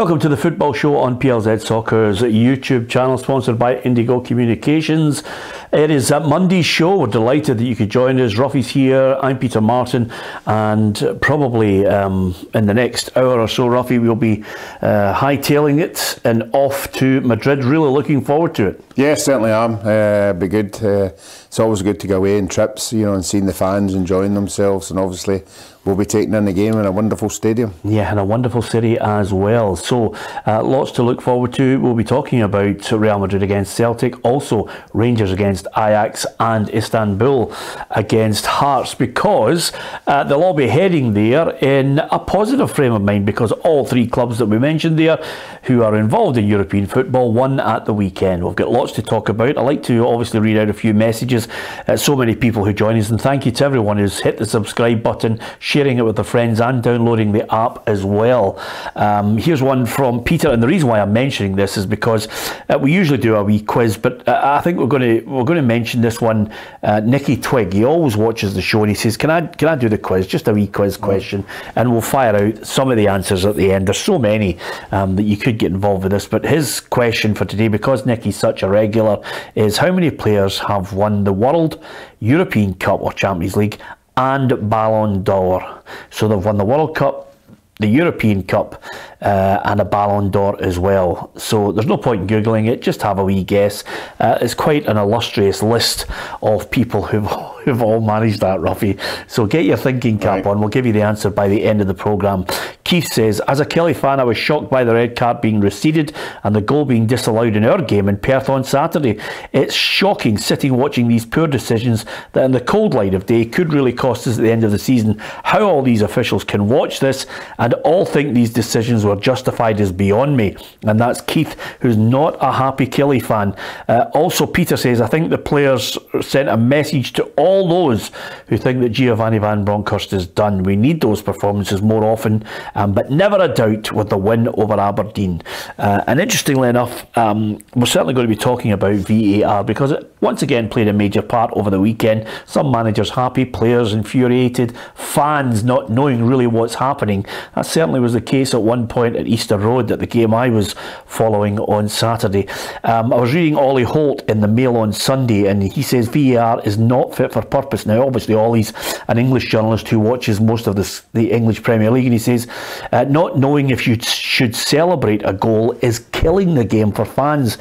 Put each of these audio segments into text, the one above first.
Welcome to the Football Show on PLZ Soccer's YouTube channel, sponsored by Indigo Communications. It is Monday's show. We're delighted that you could join us. Ruffy's here, I'm Peter Martin, and probably in the next hour or so, Ruffy, we'll be hightailing it and off to Madrid. Really looking forward to it. Yeah, certainly am. Be good. It's always good to go away on trips, you know, and seeing the fans enjoying themselves, and obviously we'll be taking in the game in a wonderful stadium. Yeah, and a wonderful city as well. So lots to look forward to. We'll be talking about Real Madrid against Celtic, also Rangers against Ajax and Istanbul against Hearts, because they'll all be heading there in a positive frame of mind, because all three clubs that we mentioned there who are involved in European football won at the weekend. We've got lots to talk about. I'd like to obviously read out a few messages. So many people who join us, and thank you to everyone who's hit the subscribe button, sharing it with their friends and downloading the app as well. Here's one from Peter, and the reason why I'm mentioning this is because we usually do a wee quiz, but I think we're going to mention this one. Nicky Twig, he always watches the show, and he says, can I do the quiz, just a wee quiz question, and we'll fire out some of the answers at the end. There's so many that you could get involved with this, but his question for today, because Nicky's such a regular, is how many players have won the World, European Cup or Champions League and Ballon d'Or? So they've won the World Cup, the European Cup and a Ballon d'Or as well. So there's no point in Googling it, just have a wee guess. It's quite an illustrious list of people who've all managed that, Ruffy. So get your thinking cap on. We'll give you the answer by the end of the programme. Keith says, as a Kelly fan, I was shocked by the red card being receded and the goal being disallowed in our game in Perth on Saturday. It's shocking sitting watching these poor decisions that in the cold light of day could really cost us at the end of the season. How all these officials can watch this and all think these decisions were justified is beyond me. And that's Keith, who's not a happy Kelly fan. Also, Peter says, I think the players sent a message to all those who think that Giovanni Van Bronckhorst is done. We need those performances more often, but never a doubt with the win over Aberdeen. And interestingly enough, we're certainly going to be talking about VAR, because it once again played a major part over the weekend. Some managers happy, players infuriated, fans not knowing really what's happening. That certainly was the case at one point at Easter Road at the game I was following on Saturday. I was reading Ollie Holt in the Mail on Sunday, and he says VAR is not fit for purpose. Now, obviously, Ollie's an English journalist who watches most of the English Premier League, and he says not knowing if you should celebrate a goal is killing the game for fans.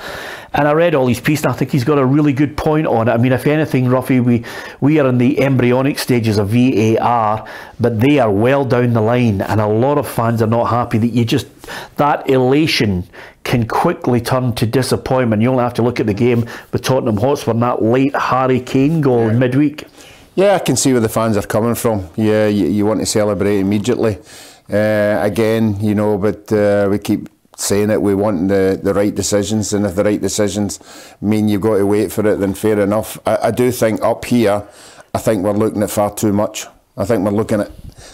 And I read Ollie's piece, and I think he's got a really good point on it. I mean, if anything, Ruffy, we are in the embryonic stages of VAR, but they are well down the line, and a lot of fans are not happy that that elation can quickly turn to disappointment. You only have to look at the game with Tottenham Hotspur and that late Harry Kane goal in midweek. Yeah, I can see where the fans are coming from. Yeah, you want to celebrate immediately. Again, you know, but we keep saying it, we want the right decisions, and if the right decisions mean you've got to wait for it, then fair enough. I do think up here, I think we're looking at far too much. I think we're looking at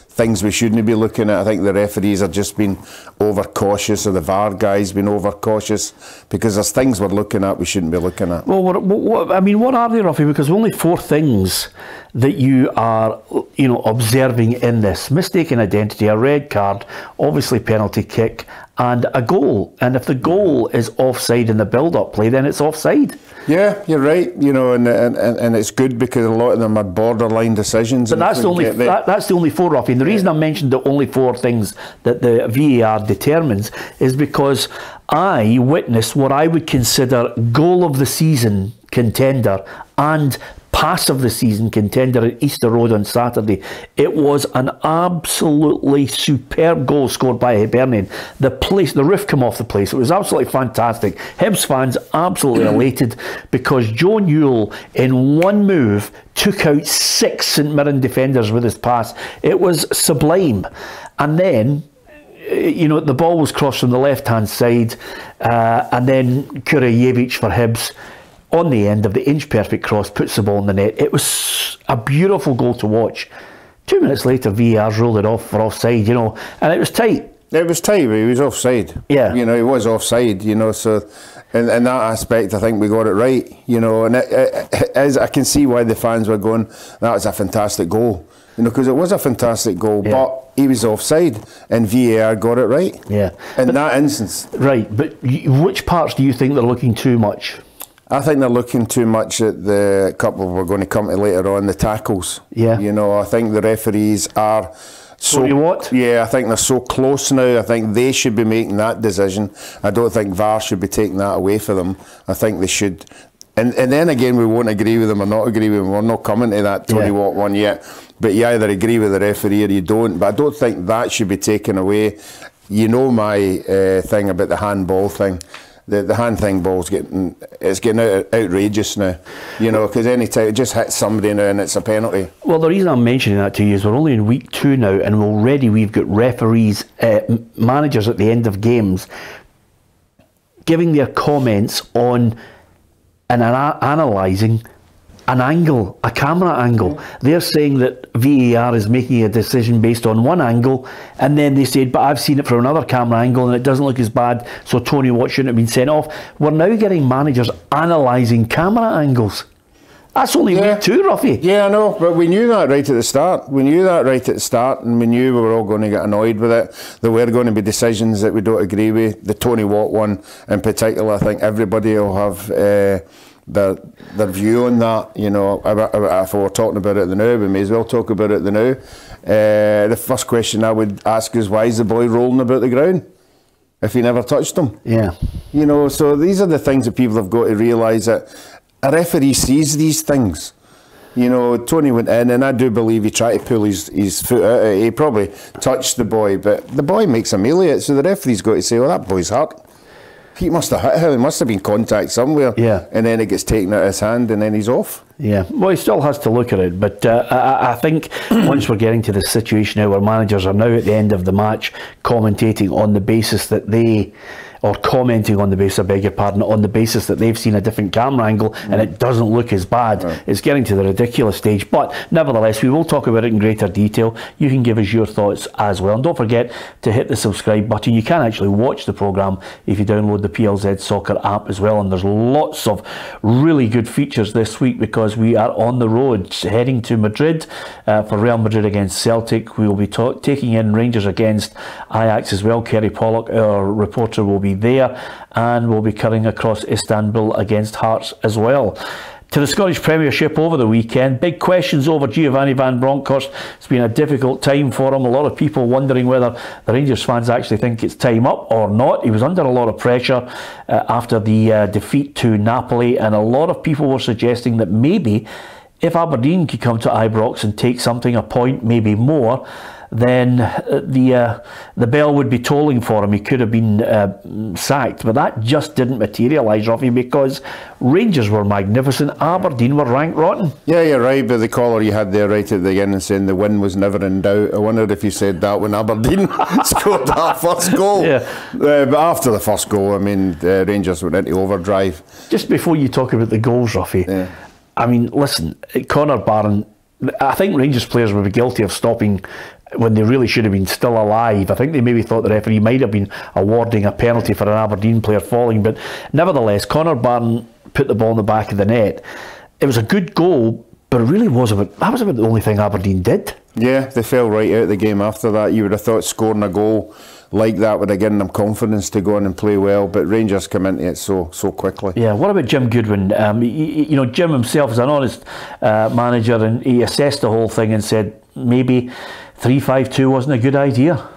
things we shouldn't be looking at. I think the referees have just been overcautious, or the VAR guys been overcautious, because there's things we're looking at we shouldn't be looking at. Well, what are they, Ruffy? Because only four things that you are, observing in this: mistaken identity, a red card, obviously penalty kick, and a goal. And if the goal is offside in the build-up play, then it's offside. Yeah, you're right. And it's good because a lot of them are borderline decisions. But that's the only four, Ruffy. And the reason I mentioned the only four things that the VAR determines is because I witnessed what I would consider goal of the season contender and pass of the season contender at Easter Road on Saturday. It was an absolutely superb goal scored by Hibernian. The roof came off the place. It was absolutely fantastic. Hibs fans absolutely elated, because Joe Newell in one move took out 6 St Mirren defenders with his pass. It was sublime. And then the ball was crossed from the left-hand side, and then Kurajevich for Hibs, on the end of the inch-perfect cross, puts the ball in the net. It was a beautiful goal to watch. 2 minutes later, VAR rolled it off for offside, and it was tight. It was tight, but he was offside. Yeah. He was offside, so in that aspect, I think we got it right, and as I can see why the fans were going, that was a fantastic goal. you know, because it was a fantastic goal, but he was offside, and VAR got it right. Yeah. In that instance. Right, but which parts do you think they're looking too much? I think they're looking too much at the couple we're going to come to later on, the tackles. Yeah. You know, I think the referees are so... what? Yeah, I think they're so close now. I think they should be making that decision. I don't think VAR should be taking that away for them. I think they should... And then again, we won't agree with them or not agree with them. We're not coming to that Tony Watt one yet. But you either agree with the referee or you don't. But I don't think that should be taken away. You know my thing about the handball thing. The hand thing ball's getting outrageous now, you know, because any time it just hits somebody now and it's a penalty. Well, the reason I'm mentioning that to you is we're only in week 2 now, and already we've got referees, managers at the end of games giving their comments on and analysing an angle, a camera angle. They're saying that VAR is making a decision based on one angle, and then they said, but I've seen it from another camera angle and it doesn't look as bad, so Tony Watt shouldn't have been sent off. We're now getting managers analysing camera angles. That's only week 2, Ruffy. Yeah, I know, but we knew that right at the start. We knew that right at the start, and we knew we were all going to get annoyed with it. There were going to be decisions that we don't agree with. The Tony Watt one in particular, I think everybody will have... their view on that, you know. If we're talking about it the now, we may as well talk about it the now. The first question I would ask is, why is the boy rolling about the ground if he never touched him? Yeah. You know, so these are the things that people have got to realise, that a referee sees these things. You know, Tony went in, and I do believe he tried to pull his foot out. He probably touched the boy, but the boy makes a melee at it, so the referee's got to say, well, that boy's hurt. He must have hit him, there must have been contact somewhere. Yeah. And then it gets taken out of his hand and then he's off. Yeah, well, he still has to look at it, but I think once we're getting to this situation now where managers are now at the end of the match commentating on the basis that they... or commenting on the basis, I beg your pardon, on the basis that they've seen a different camera angle and it doesn't look as bad. Right. It's getting to the ridiculous stage, but nevertheless, we will talk about it in greater detail. You can give us your thoughts as well, and don't forget to hit the subscribe button. You can actually watch the programme if you download the PLZ Soccer app as well, and there's lots of really good features this week because we are on the road heading to Madrid for Real Madrid against Celtic. We will be taking in Rangers against Ajax as well. Kerry Pollock, our reporter, will be there, and we'll be cutting across Istanbul against Hearts as well. To the Scottish Premiership over the weekend, big questions over Giovanni Van Bronckhorst. It's been a difficult time for him. A lot of people wondering whether the Rangers fans actually think it's time up or not. He was under a lot of pressure after the defeat to Napoli, and a lot of people were suggesting that maybe if Aberdeen could come to Ibrox and take something, a point, maybe more, then the bell would be tolling for him. He could have been sacked, but that just didn't materialise, Ruffy, because Rangers were magnificent, Aberdeen were rank rotten. Yeah, you're right, but the caller you had there right at the beginning saying the win was never in doubt. I wondered if you said that when Aberdeen scored that first goal. Yeah. But after the first goal, I mean, Rangers went into overdrive. Just before you talk about the goals, Ruffy, I mean, listen, Connor Barron, I think Rangers players would be guilty of stopping when they really should have been still alive. I think they maybe thought the referee might have been awarding a penalty for an Aberdeen player falling, but nevertheless, Connor Barron put the ball in the back of the net. It was a good goal, but it really was about the only thing Aberdeen did. Yeah, they fell right out of the game after that. You would have thought scoring a goal like that would have given them confidence to go on and play well, but Rangers come into it so quickly. Yeah, what about Jim Goodwin? You know, Jim himself is an honest manager, and he assessed the whole thing and said maybe 3-5-2 wasn't a good idea.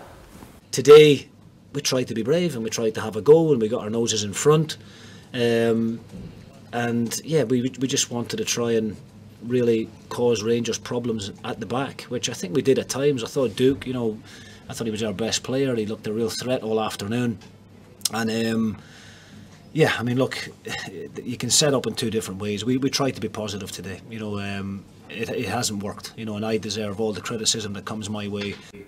Today we tried to be brave and we tried to have a goal and we got our noses in front, and yeah, we just wanted to try and really cause Rangers problems at the back, which I think we did at times. I thought Duke, you know, I thought he was our best player. He looked a real threat all afternoon, and yeah, I mean, look, you can set up in two different ways. We tried to be positive today, you know. It hasn't worked, you know, and I deserve all the criticism that comes my way. Do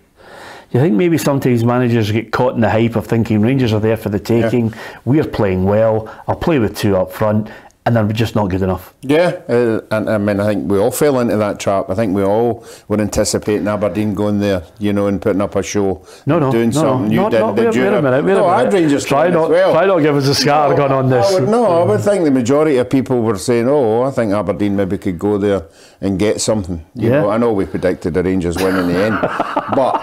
you think maybe sometimes managers get caught in the hype of thinking Rangers are there for the taking, we're playing well, I'll play with two up front, and they're just not good enough. Yeah, and I mean, I think we all fell into that trap. I think we all were anticipating Aberdeen going there, you know, and putting up a show, doing something. You did. Wait a minute. I'd Rangers try not give us a scattergun on this. I would think the majority of people were saying, "Oh, I think Aberdeen maybe could go there and get something." You know, I know we predicted the Rangers win in the end, but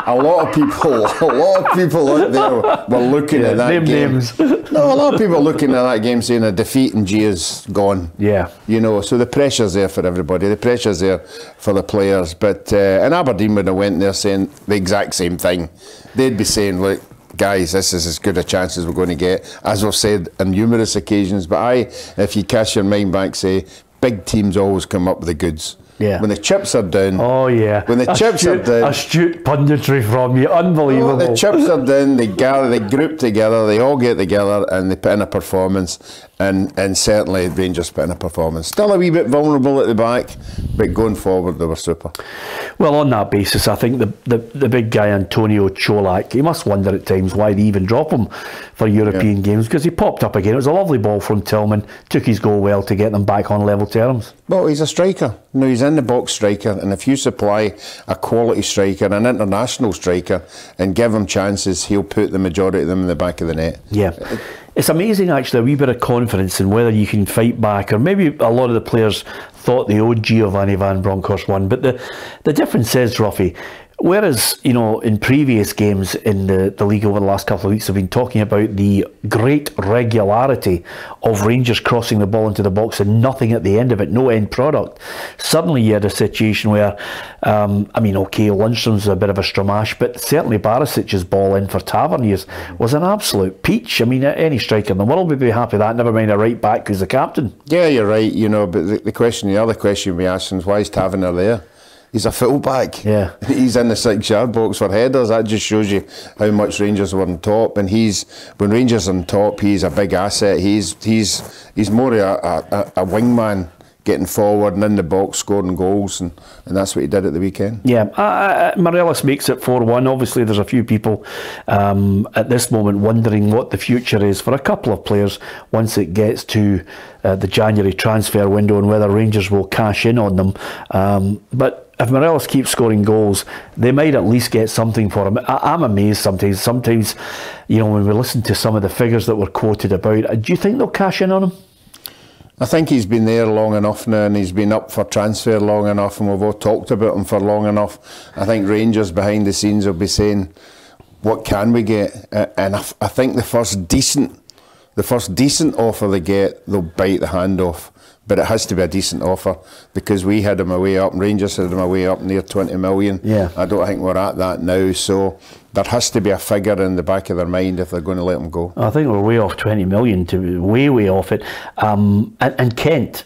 a lot of people out there were looking at that game. Names. No, a lot of people looking at that game saying a defeat and Gia's gone. Yeah. You know, so the pressure's there for everybody. The pressure's there for the players. But and Aberdeen would have went there saying the exact same thing. They'd be saying, look, guys, this is as good a chance as we're going to get, as we've said on numerous occasions. But if you cast your mind back, say, big teams always come up with the goods. Yeah. When the chips are down. Oh, yeah. When the chips are down. Astute punditry from you. Unbelievable. The chips are down, they gather, they group together, they all get together and they put in a performance. And certainly Rangers put in a performance. Still a wee bit vulnerable at the back, but going forward they were super. Well, on that basis, I think the big guy Antonio Cholak, he must wonder at times why they even drop him for European games, because he popped up again. It was a lovely ball from Tillman, took his goal well to get them back on level terms. Well, he's a striker. You know, he's in the box striker, and if you supply a quality striker, an international striker, and give him chances, he'll put the majority of them in the back of the net. Yeah. It's amazing, actually, a wee bit of confidence in whether you can fight back, or maybe a lot of the players thought they owed Giovanni Van Bronckhorst one. But the difference is, Ruffy, whereas, you know, in previous games in the league over the last couple of weeks, have been talking about the great regularity of Rangers crossing the ball into the box and nothing at the end of it, no end product. Suddenly you had a situation where, I mean, okay, Lundstrom's a bit of a stramash, but certainly Barisic's ball in for Tavernier was an absolute peach. I mean, any striker in the world would be happy with that, never mind a right back who's the captain. Yeah, you're right, you know, but the other question we asked is, why is Tavernier there? He's a fullback. Yeah. He's in the 6-yard box for headers. That just shows you how much Rangers were on top. And when Rangers are on top, he's a big asset. He's more a wingman, getting forward and in the box, scoring goals, and that's what he did at the weekend. Yeah, Morelos makes it 4-1. Obviously, there's a few people at this moment wondering what the future is for a couple of players once it gets to the January transfer window and whether Rangers will cash in on them. But if Morelos keeps scoring goals, they might at least get something for him. I'm amazed sometimes. Sometimes, you know, when we listen to some of the figures that were quoted about, do you think they'll cash in on him? I think he's been there long enough now, and he's been up for transfer long enough, and we've all talked about him for long enough. I think Rangers behind the scenes will be saying, what can we get? And I think the first decent offer they get, they'll bite the hand off. But it has to be a decent offer, because we had him away up, and Rangers had him away up near 20 million. Yeah. I don't think we're at that now, so there has to be a figure in the back of their mind if they're going to let him go. I think we're way off 20 million, to way off it. And Kent.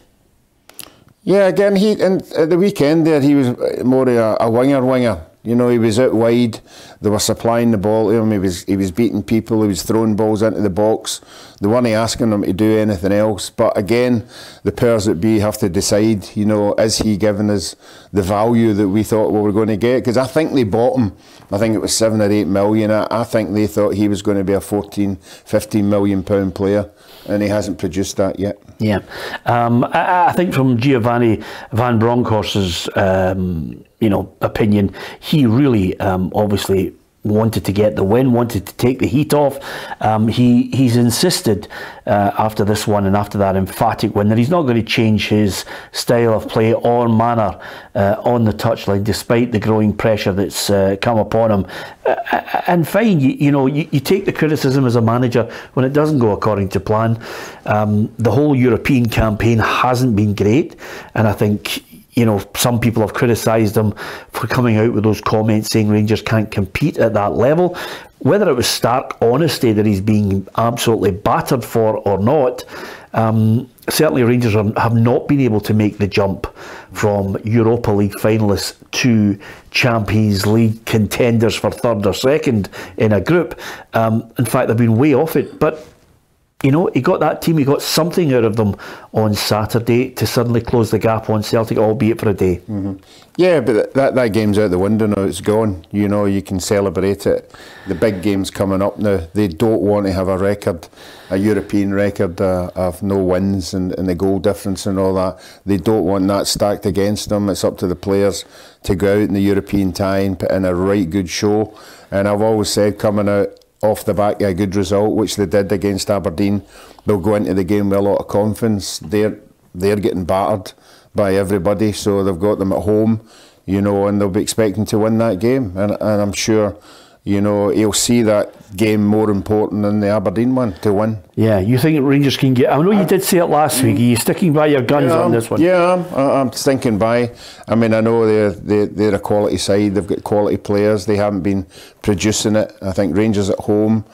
Yeah, again, at the weekend there, he was more a winger. You know, he was out wide. They were supplying the ball to him. He was beating people. He was throwing balls into the box. They weren't asking him to do anything else. But again, the powers that be have to decide, you know, is he giving us the value that we thought we were going to get? Because I think they bought him. I think it was 7 or 8 million. I think they thought he was going to be a 14, 15 million pound player, and he hasn't produced that yet. Yeah. I think from Giovanni Van Bronckhorst's opinion, he really obviously wanted to get the win, wanted to take the heat off. He's insisted after this one and after that emphatic win that he's not going to change his style of play or manner on the touchline, despite the growing pressure that's come upon him. And fine, you take the criticism as a manager when it doesn't go according to plan. The whole European campaign hasn't been great, and I think, you know, some people have criticised him for coming out with those comments saying Rangers can't compete at that level. Whether it was stark honesty that he's being absolutely battered for or not, certainly Rangers have not been able to make the jump from Europa League finalists to Champions League contenders for third or second in a group. In fact, they've been way off it. But you know, he got that team, he got something out of them on Saturday to suddenly close the gap on Celtic, albeit for a day. Yeah, but that game's out the window now, it's gone. You know, you can celebrate it. The big game's coming up now. They don't want to have a record, a European record of no wins and the goal difference and all that. They don't want that stacked against them. It's up to the players to go out in the European tie and put in a right good show. And I've always said, coming out off the back of a good result, which they did against Aberdeen, they'll go into the game with a lot of confidence. They're getting battered by everybody, so they've got them at home, you know, and they'll be expecting to win that game. And I'm sure, you know, he'll see that game more important than the Aberdeen one to win. Yeah, you think Rangers can get... I know you did say it last week. Are you sticking by your guns on this one? Yeah, I'm sticking by. I mean, I know they're a quality side. They've got quality players. They haven't been producing it. I think Rangers at home,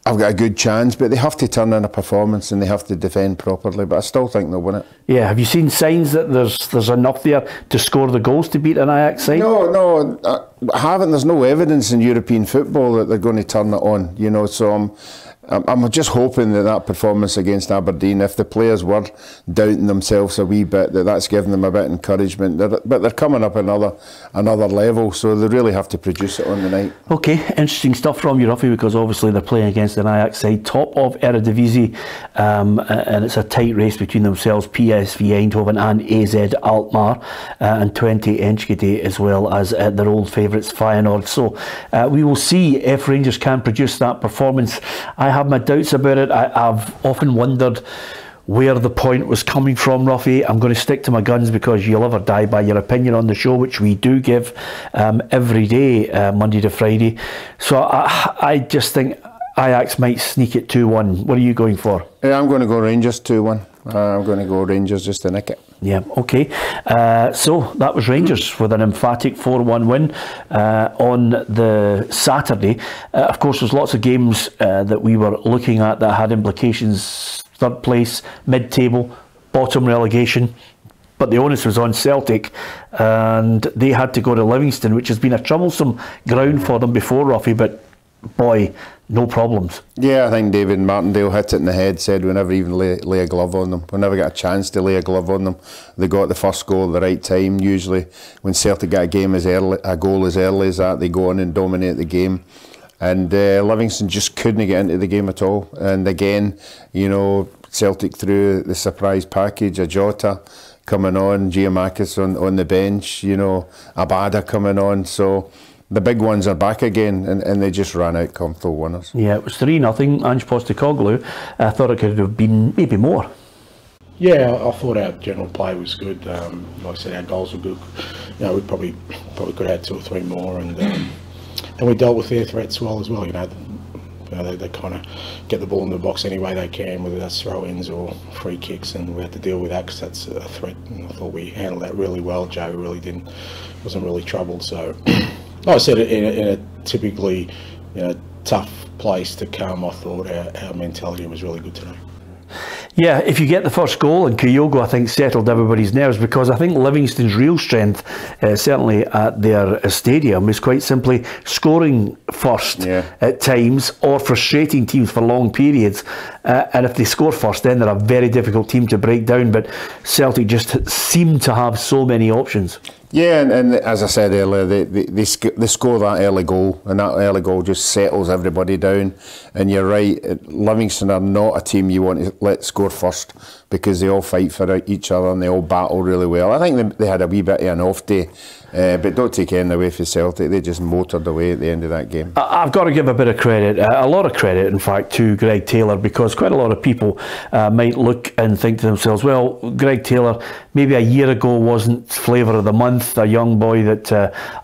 I've got a good chance, but they have to turn in a performance and they have to defend properly. But I still think they'll win it. Yeah, have you seen signs that there's enough there to score the goals to beat an Ajax side? No, I haven't. There's no evidence in European football that they're going to turn it on. You know, so I'm just hoping that performance against Aberdeen, if the players were doubting themselves a wee bit, that's given them a bit of encouragement. But they're coming up another level, so they really have to produce it on the night. Okay, interesting stuff from you, Ruffy, because obviously they're playing against an Ajax side, top of Eredivisie, and it's a tight race between themselves, PSV Eindhoven and AZ Alkmaar, and 20 Enschede, as well as their old favourites Feyenoord. So we will see if Rangers can produce that performance. I have my doubts about it. I've often wondered where the point was coming from, Ruffy. I'm going to stick to my guns because you'll ever die by your opinion on the show, which we do give every day, Monday to Friday. So I just think Ajax might sneak it 2-1. What are you going for? Yeah, I'm going to go Rangers 2-1. I'm going to go Rangers just to nick it. Yeah, okay. So that was Rangers with an emphatic 4-1 win on the Saturday. Of course, there's lots of games that we were looking at that had implications. Third place, mid-table, bottom relegation. But the onus was on Celtic, and they had to go to Livingston, which has been a troublesome ground for them before, Ruffy, but boy, no problems. Yeah, I think David Martindale hit it in the head, said we never even lay a glove on them. We never got a chance to lay a glove on them. They got the first goal at the right time. Usually when Celtic get a goal as early as that, they go on and dominate the game. And Livingston just couldn't get into the game at all. And again, you know, Celtic threw the surprise package, a Jota coming on, Giamakis on the bench, you know, Abada coming on. So the big ones are back again, and they just ran out comfortable winners. Yeah, it was 3-0. Ange Postecoglou, I thought it could have been maybe more. Yeah, I thought our general play was good. Like I said, our goals were good. You know, we probably could have had 2 or 3 more, and we dealt with their threats well as well. You know, they kind of get the ball in the box any way they can, whether that's throw-ins or free kicks, and we had to deal with that because that's a threat. And I thought we handled that really well. Joe really wasn't really troubled. So, like I said, in a typically tough place to come, I thought our mentality was really good today. Yeah, if you get the first goal, and Kyogo, I think, settled everybody's nerves, because I think Livingston's real strength, certainly at their stadium, is quite simply scoring first at times, or frustrating teams for long periods. And if they score first, then they're a very difficult team to break down. But Celtic just seem to have so many options. Yeah, and as I said earlier, they score that early goal, and that early goal just settles everybody down. And you're right, Livingston are not a team you want to let score first, because they all fight for each other and they all battle really well. I think they had a wee bit of an off day, but don't take anything away from Celtic. They just motored away at the end of that game. I've got to give a bit of credit, a lot of credit in fact, to Greg Taylor, because quite a lot of people might look and think to themselves, well, Greg Taylor maybe a year ago wasn't flavour of the month, a young boy that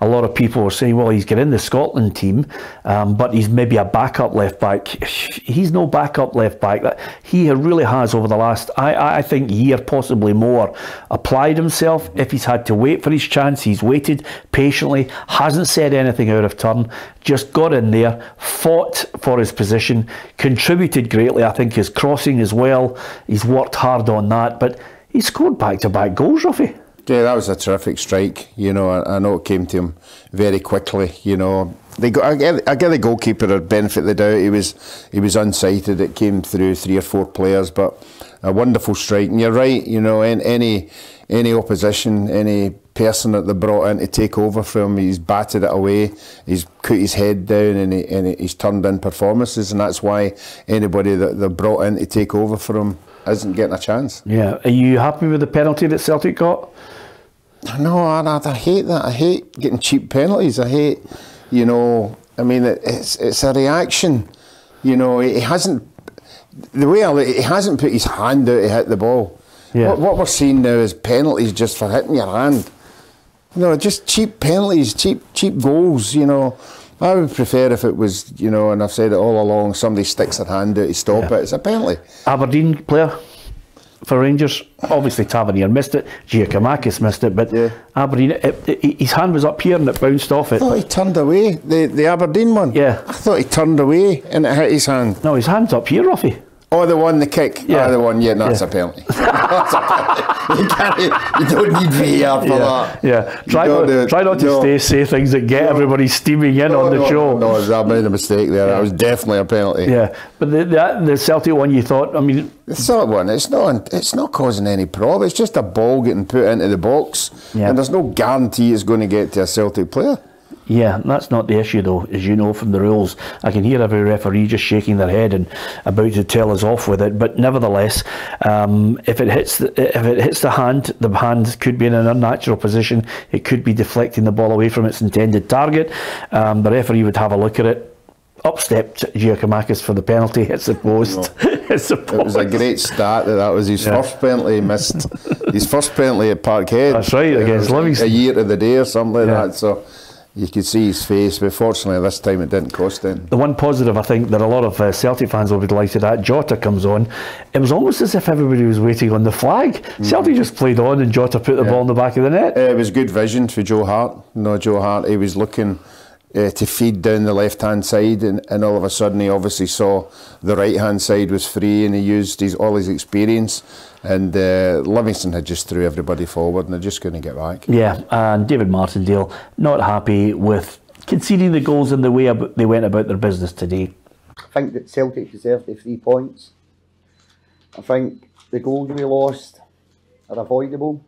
a lot of people were saying, well, he's got in the Scotland team, but he's maybe a backup left back. He's no backup left back. He really has, over the last, I think, year, possibly more, applied himself. If he's had to wait for his chance, he's waited patiently, hasn't said anything out of turn, just got in there, fought for his position, contributed greatly. I think his crossing as well, he's worked hard on that, but he scored back-to-back goals, Ruffy. Yeah, that was a terrific strike. You know, I know it came to him very quickly. You know, I get the goalkeeper a benefit of the doubt. He was unsighted. It came through 3 or 4 players, but a wonderful strike. And you're right, you know, any opposition, any person that they brought in to take over from him, he's batted it away. He's put his head down, and he's turned in performances, and that's why anybody that they brought in to take over from him isn't getting a chance. Yeah. Are you happy with the penalty that Celtic got? No, I hate that. I hate getting cheap penalties. I hate, you know, I mean, it's a reaction. You know, he hasn't put his hand out to hit the ball. Yeah. What we're seeing now is penalties just for hitting your hand. You know, just cheap penalties, cheap goals, you know. I would prefer if it was, you know, and I've said it all along, somebody sticks their hand out to stop it. It's a penalty. Aberdeen player for Rangers, obviously Tavernier missed it, Giacomakis missed it, but Aberdeen, his hand was up here and it bounced off it. I thought he turned away, the Aberdeen one. Yeah. I thought he turned away and it hit his hand. No, his hand's up here, Ruffy. Oh, the kick. Yeah. Oh, the one, that's a penalty. That's a penalty. You don't need VAR for that. Yeah, try not to say things that get everybody steaming in on the show. No, I made a mistake there. That was definitely a penalty. Yeah, but the Celtic one, you thought, I mean... The Celtic one, it's not causing any problem. It's just a ball getting put into the box, and there's no guarantee it's going to get to a Celtic player. Yeah, that's not the issue though, as you know from the rules. I can hear every referee just shaking their head and about to tell us off with it. But nevertheless, if it hits the hand could be in an unnatural position. It could be deflecting the ball away from its intended target. The referee would have a look at it. Up stepped Giacomakis for the penalty, hits the post. Hits the post. It was a great start. That was his first penalty. He missed his first penalty at Parkhead. That's right, against Livingston. A year to the day or something like that. So you could see his face, but fortunately this time it didn't cost him. The one positive I think that a lot of Celtic fans will be delighted at, Jota comes on. It was almost as if everybody was waiting on the flag. Celtic just played on and Jota put the ball in the back of the net. It was good vision for Joe Hart. No, Joe Hart, he was looking to feed down the left-hand side, and all of a sudden he obviously saw the right-hand side was free, and he used all his experience, and Livingston had just threw everybody forward and they're just going to get back. Yeah, and David Martindale not happy with conceding the goals in the way they went about their business today. I think that Celtic deserved the 3 points. I think the goals we lost are avoidable.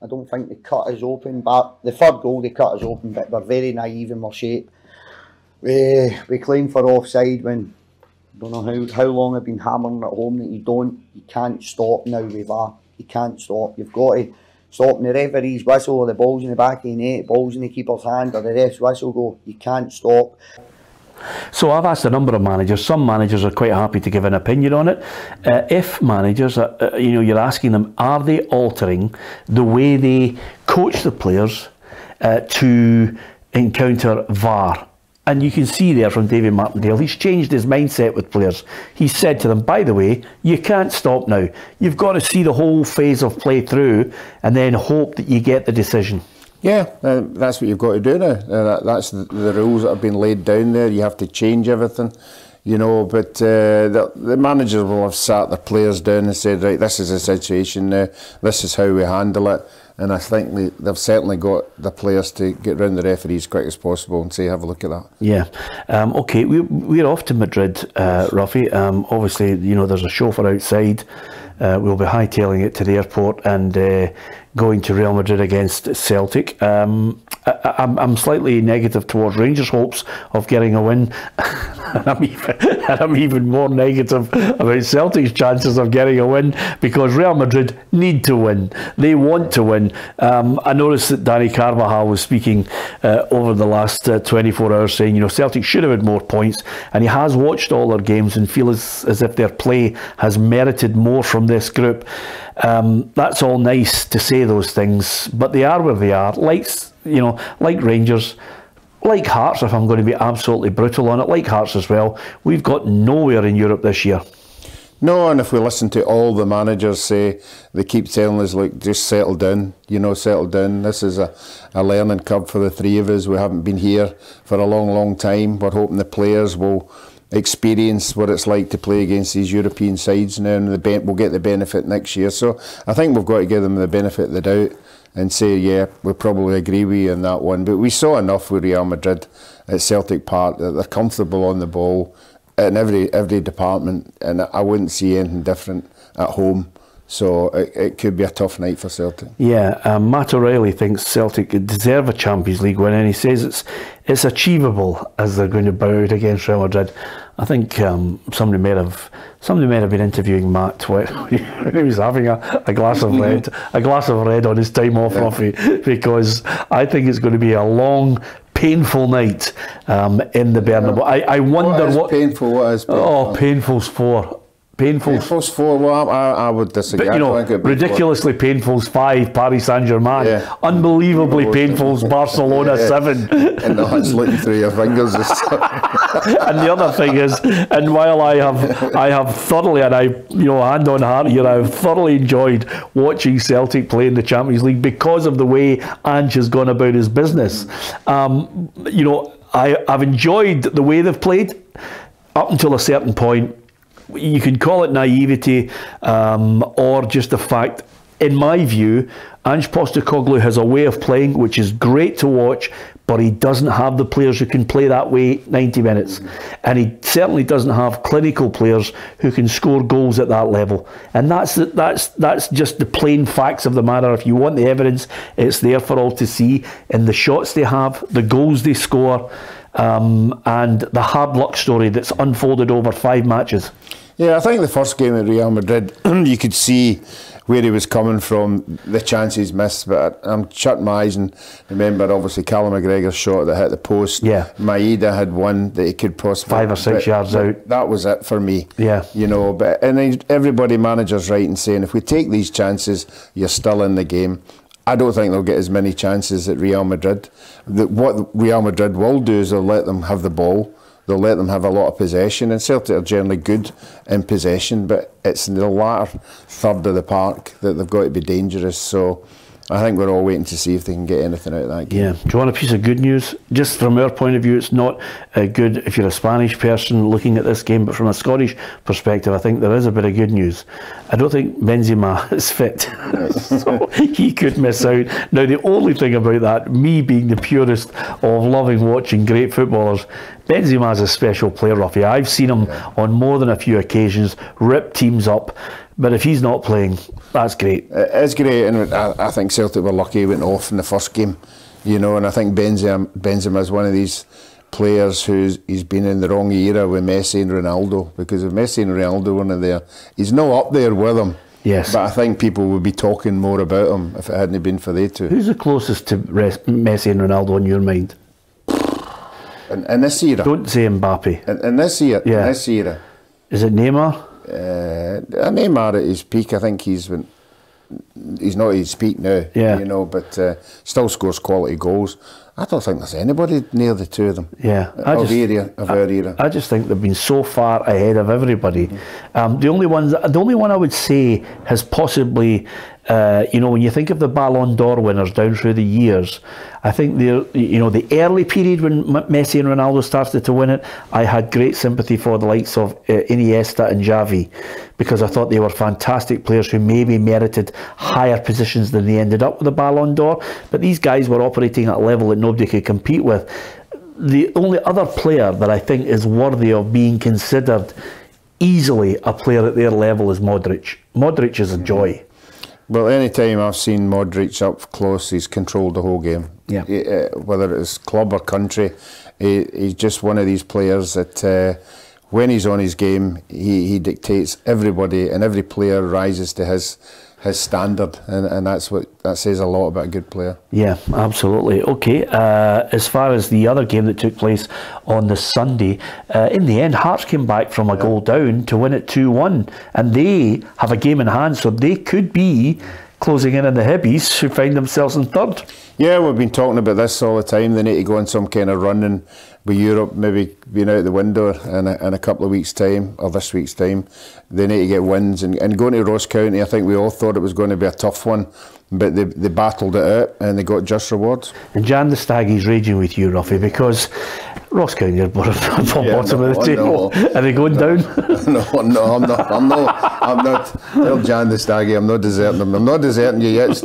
I don't think they cut us open, but the third goal they cut us open, but we're very naive in our shape. We claim for offside when, I don't know how long I've been hammering at home that you can't stop now with VAR. You can't stop. You've got to stop, and the referee's whistle or the ball's in the back of the net, ball's in the keeper's hand or the ref's whistle go, you can't stop. So I've asked a number of managers. Some managers are quite happy to give an opinion on it. If managers, you're asking them, are they altering the way they coach the players to encounter VAR? And you can see there from David Martindale, he's changed his mindset with players. He said to them, by the way, you can't stop now. You've got to see the whole phase of play through and then hope that you get the decision. Yeah, that's what you've got to do now. That's the rules that have been laid down there. You have to change everything, you know, but the managers will have sat their players down and said, right, this is the situation now, this is how we handle it. And I think they've certainly got the players to get round the referees as quick as possible and say, have a look at that. Yeah. Okay, we're off to Madrid, Ruffy. Obviously, you know, there's a chauffeur outside. We'll be hightailing it to the airport and going to Real Madrid against Celtic. I'm slightly negative towards Rangers' hopes of getting a win. and I'm even more negative about Celtic's chances of getting a win because Real Madrid need to win. They want to win. I noticed that Danny Carvajal was speaking over the last 24 hours saying, you know, Celtic should have had more points, and he has watched all their games and feels as if their play has merited more from this group. That's all nice to say those things, but they are where they are. Like Rangers, like Hearts, if I'm going to be absolutely brutal on it, like Hearts as well, we've got nowhere in Europe this year. No, and if we listen to all the managers say, they keep telling us, look, just settle down, you know, settle down. This is a learning curve for the 3 of us. We haven't been here for a long, long time. We're hoping the players will experience what it's like to play against these European sides now, and we'll get the benefit next year. So I think we've got to give them the benefit of the doubt and say, yeah, we probably agree with you on that one. But we saw enough with Real Madrid at Celtic Park that they're comfortable on the ball in every department, and I wouldn't see anything different at home. So it could be a tough night for Celtic. Yeah, Matt O'Reilly thinks Celtic deserve a Champions League win, and he says it's achievable as they're going to bow out against Real Madrid. I think somebody may have been interviewing Matt when he was having a glass of red on his time off, Ruffy, because I think it's going to be a long, painful night in the Bernabeu. I wonder what painful. What is painful? Oh, painful's 4. Painful's 4. Well, I would disagree. But, ridiculously painful's 5. Paris Saint-Germain. Yeah. Unbelievably painful's Barcelona 7. And that's looking through your fingers. And the other thing is, and while I have thoroughly, and I hand on heart here, I've thoroughly enjoyed watching Celtic play in the Champions League because of the way Ange has gone about his business. I've enjoyed the way they've played up until a certain point. You can call it naivety or just the fact, in my view, Ange Postecoglou has a way of playing which is great to watch, but he doesn't have the players who can play that way 90 minutes. And he certainly doesn't have clinical players who can score goals at that level. And that's just the plain facts of the matter. If you want the evidence, it's there for all to see in the shots they have, the goals they score, and the hard luck story that's unfolded over 5 matches. Yeah, I think the first game at Real Madrid, you could see where he was coming from, the chances missed, but I'm shutting my eyes and remember obviously Callum McGregor's shot that hit the post. Yeah. Maeda had one that he could possibly 5 or 6 yards out. That was it for me. Yeah. But everybody, manager's right in saying if we take these chances, you're still in the game. I don't think they'll get as many chances at Real Madrid. What Real Madrid will do is they'll let them have the ball. They'll let them have a lot of possession, and Celtic are generally good in possession, but it's in the latter third of the park that they've got to be dangerous. So I think we're all waiting to see if they can get anything out of that game. Yeah. Do you want a piece of good news? Just from our point of view, it's not good if you're a Spanish person looking at this game, but from a Scottish perspective, I think there is a bit of good news. I don't think Benzema is fit, so he could miss out. Now, the only thing about that, me being the purist of loving watching great footballers, Benzema's a special player, Ruffy. I've seen him on more than a few occasions rip teams up. But if he's not playing, that's great. It's great, and I think Celtic were lucky he went off in the first game, and I think Benzema is one of these players he's been in the wrong era with Messi and Ronaldo, because if Messi and Ronaldo weren't there, he's not up there with them. Yes. But I think people would be talking more about him if it hadn't been for they two. Who's the closest to Messi and Ronaldo in your mind? In this era. Don't say Mbappe. In this era. Yeah. In this era. Is it Neymar? Neymar at his peak, I think he's not at his peak now, but still scores quality goals. I don't think there's anybody near the two of them. Yeah, our era. I just think they've been so far ahead of everybody. The only one I would say has possibly, when you think of the Ballon d'Or winners down through the years, I think the early period when Messi and Ronaldo started to win it, I had great sympathy for the likes of Iniesta and Xavi, because I thought they were fantastic players who maybe merited higher positions than they ended up with the Ballon d'Or. But these guys were operating at a level that nobody could compete with. The only other player that I think is worthy of being considered easily a player at their level is Modric. Modric is a joy. Well, any time I've seen Modric up close, he's controlled the whole game. Yeah. Whether it's club or country, he's just one of these players that when he's on his game, he dictates everybody, and every player rises to his standard, and that says a lot about a good player. Yeah, absolutely. Okay, as far as the other game that took place on the Sunday, in the end, Hearts came back from a goal down to win it 2-1, and they have a game in hand, so they could be closing in on the Hibbies, who find themselves in third. Yeah, we've been talking about this all the time. They need to go on some kind of run with Europe, maybe being out the window in a couple of weeks' time, or this week's time. They need to get wins, and going to Ross County, I think we all thought it was going to be a tough one, but they battled it out and they got just rewards. And Jan the Staggy's raging with you, Ruffy, because Ross County are bottom of the table. Are they going down? No, I'm not. Tell Jan the Staggy I'm not deserting him. I'm not deserting you yet.